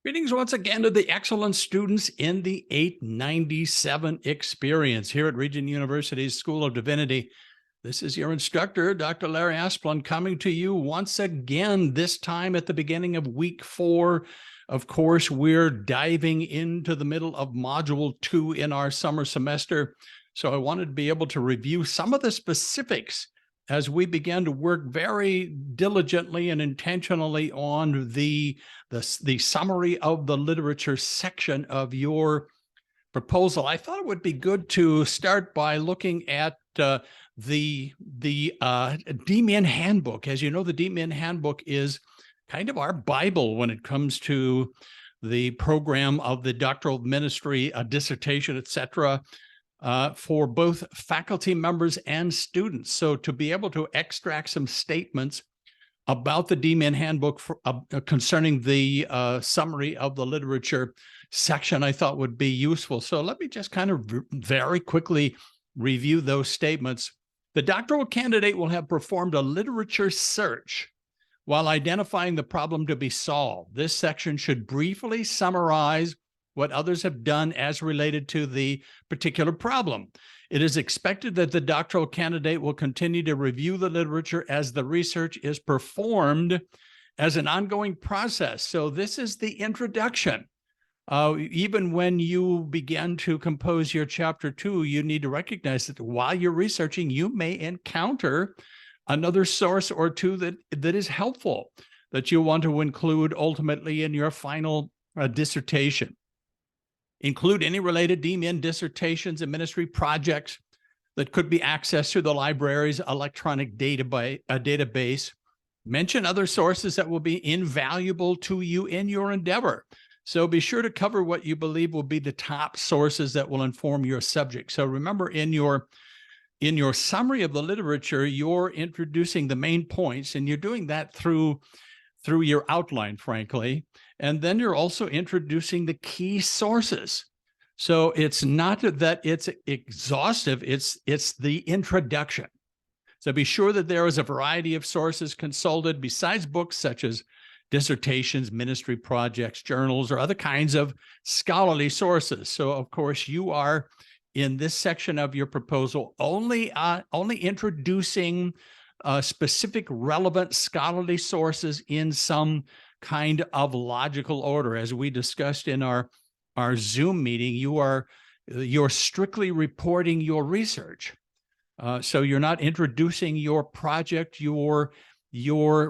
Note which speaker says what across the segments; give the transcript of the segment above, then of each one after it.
Speaker 1: Greetings once again to the excellent students in the 897 experience here at Regent University's School of Divinity. This is your instructor, Dr. Larry Asplund, coming to you once again, this time at the beginning of week 4. Of course, we're diving into the middle of module 2 in our summer semester. So I wanted to be able to review some of the specifics as we began to work very diligently and intentionally on the summary of the literature section of your proposal. I thought it would be good to start by looking at the DMin handbook. As you know, the DMin handbook is kind of our Bible when it comes to the program of the doctoral ministry, dissertation, etc., for both faculty members and students. So to be able to extract some statements about the DMin handbook concerning the summary of the literature section, I thought would be useful. So let me just kind of very quickly review those statements. The doctoral candidate will have performed a literature search while identifying the problem to be solved. This section should briefly summarize what others have done as related to the particular problem. It is expected that the doctoral candidate will continue to review the literature as the research is performed as an ongoing process. So this is the introduction. Even when you begin to compose your chapter 2, you need to recognize that while you're researching, you may encounter another source or two that is helpful, that you want to include ultimately in your final dissertation. Include any related DMin dissertations and ministry projects that could be accessed through the library's electronic database. Mention other sources that will be invaluable to you in your endeavor. So be sure to cover what you believe will be the top sources that will inform your subject. So remember, in your summary of the literature, you're introducing the main points, and you're doing that through your outline, frankly. And then you're also introducing the key sources. So it's not that it's exhaustive, it's the introduction. So be sure that there is a variety of sources consulted besides books such as dissertations, ministry projects, journals, or other kinds of scholarly sources. So of course you are in this section of your proposal only introducing specific relevant scholarly sources in some kind of logical order. As we discussed in our Zoom meeting, you're strictly reporting your research. So you're not introducing your project, you're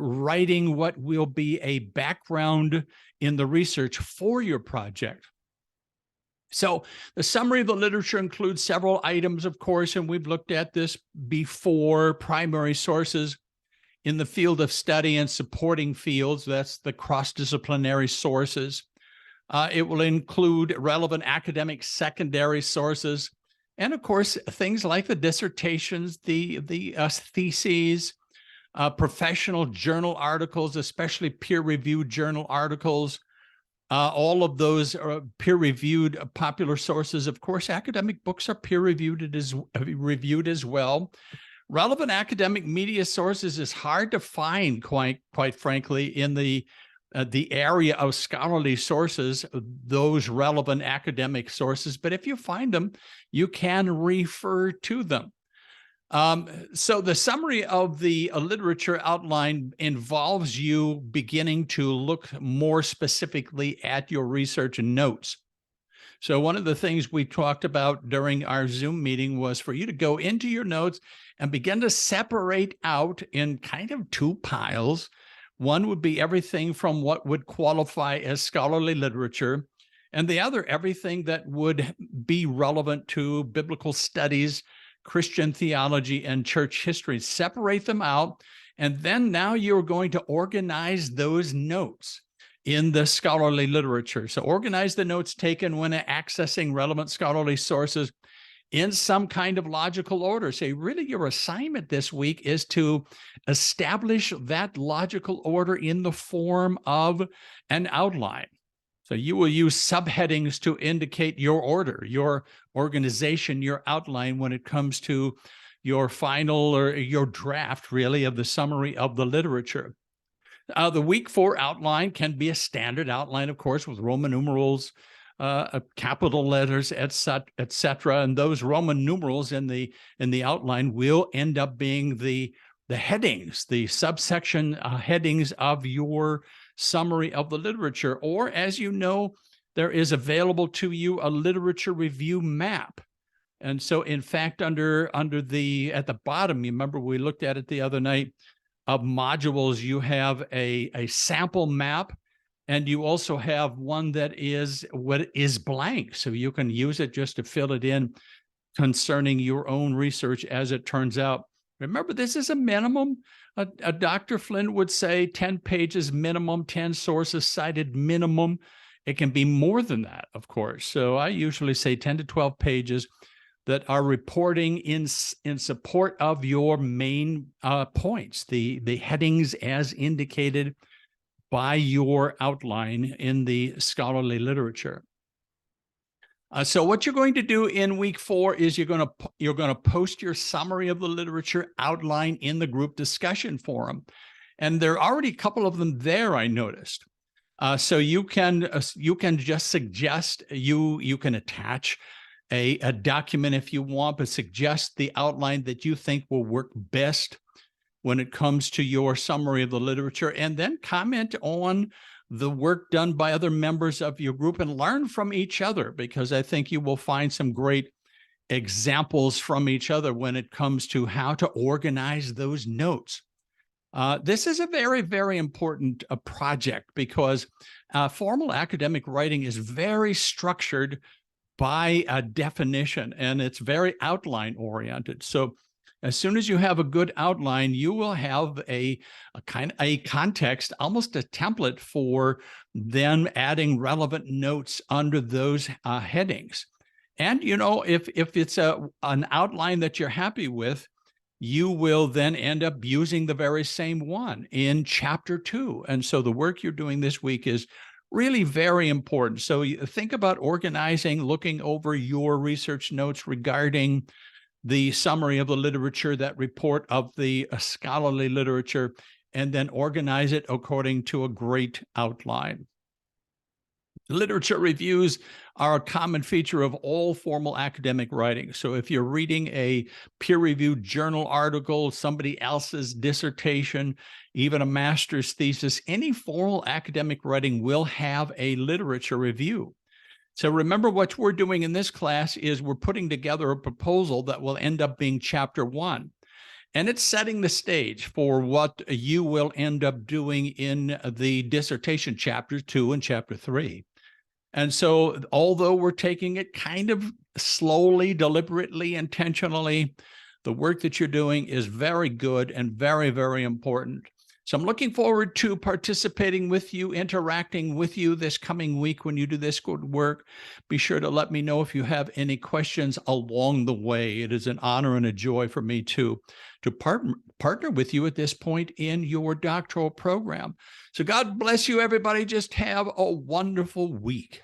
Speaker 1: writing what will be a background in the research for your project. So the summary of the literature includes several items, of course, and we've looked at this before. Primary sources in the field of study and supporting fields, that's the cross-disciplinary sources. It will include relevant academic secondary sources, and of course, things like the dissertations, the theses, professional journal articles, especially peer-reviewed journal articles. All of those are peer-reviewed popular sources. Of course, academic books are peer-reviewed as well. Relevant academic media sources is hard to find, quite frankly, in the area of scholarly sources, those relevant academic sources. But if you find them, you can refer to them. So the summary of the literature outline involves you beginning to look more specifically at your research notes. So one of the things we talked about during our Zoom meeting was for you to go into your notes and begin to separate out in kind of 2 piles. One would be everything from what would qualify as scholarly literature, and the other, everything that would be relevant to biblical studies, Christian theology, and church history. Separate them out, and then now you're going to organize those notes in the scholarly literature. So organize the notes taken when accessing relevant scholarly sources in some kind of logical order. Say, really, your assignment this week is to establish that logical order in the form of an outline. So you will use subheadings to indicate your order, your organization, your outline when it comes to your final or your draft, really, of the summary of the literature. The week 4 outline can be a standard outline, of course, with Roman numerals, capital letters, et cetera. And those Roman numerals in the outline will end up being the headings, the subsection headings of your summary of the literature. Or, as you know, there is available to you a literature review map. And so, in fact, under the at the bottom, you remember we looked at it the other night, of modules, you have a sample map, and you also have one that is blank. So you can use it just to fill it in concerning your own research as it turns out. Remember, this is a minimum. A Dr. Flynn would say 10 pages minimum, 10 sources cited minimum. It can be more than that, of course. So I usually say 10 to 12 pages that are reporting in support of your main points, the headings as indicated by your outline in the scholarly literature. So what you're going to do in week 4 is you're going to post your summary of the literature outline in the group discussion forum, and there are already a couple of them there, I noticed. So you can just suggest, you can attach a document if you want, but suggest the outline that you think will work best when it comes to your summary of the literature, and then comment on the work done by other members of your group and learn from each other, because I think you will find some great examples from each other when it comes to how to organize those notes. This is a very, very important project, because formal academic writing is very structured by a definition, and it's very outline oriented. So as soon as you have a good outline, you will have a context, almost a template for then adding relevant notes under those headings. And, you know, if it's an outline that you're happy with, you will then end up using the very same one in chapter 2. And so the work you're doing this week is really very important. So you think about organizing, looking over your research notes regarding the summary of the literature, that report of the scholarly literature, and then organize it according to a great outline. Literature reviews are a common feature of all formal academic writing. So if you're reading a peer-reviewed journal article, somebody else's dissertation, even a master's thesis, any formal academic writing will have a literature review. So remember, what we're doing in this class is we're putting together a proposal that will end up being chapter 1. And it's setting the stage for what you will end up doing in the dissertation chapter 2 and chapter 3. And so although we're taking it kind of slowly, deliberately, intentionally, the work that you're doing is very good and very, very important. So I'm looking forward to participating with you, interacting with you this coming week when you do this good work. Be sure to let me know if you have any questions along the way. It is an honor and a joy for me to partner with you at this point in your doctoral program. So God bless you, everybody. Just have a wonderful week.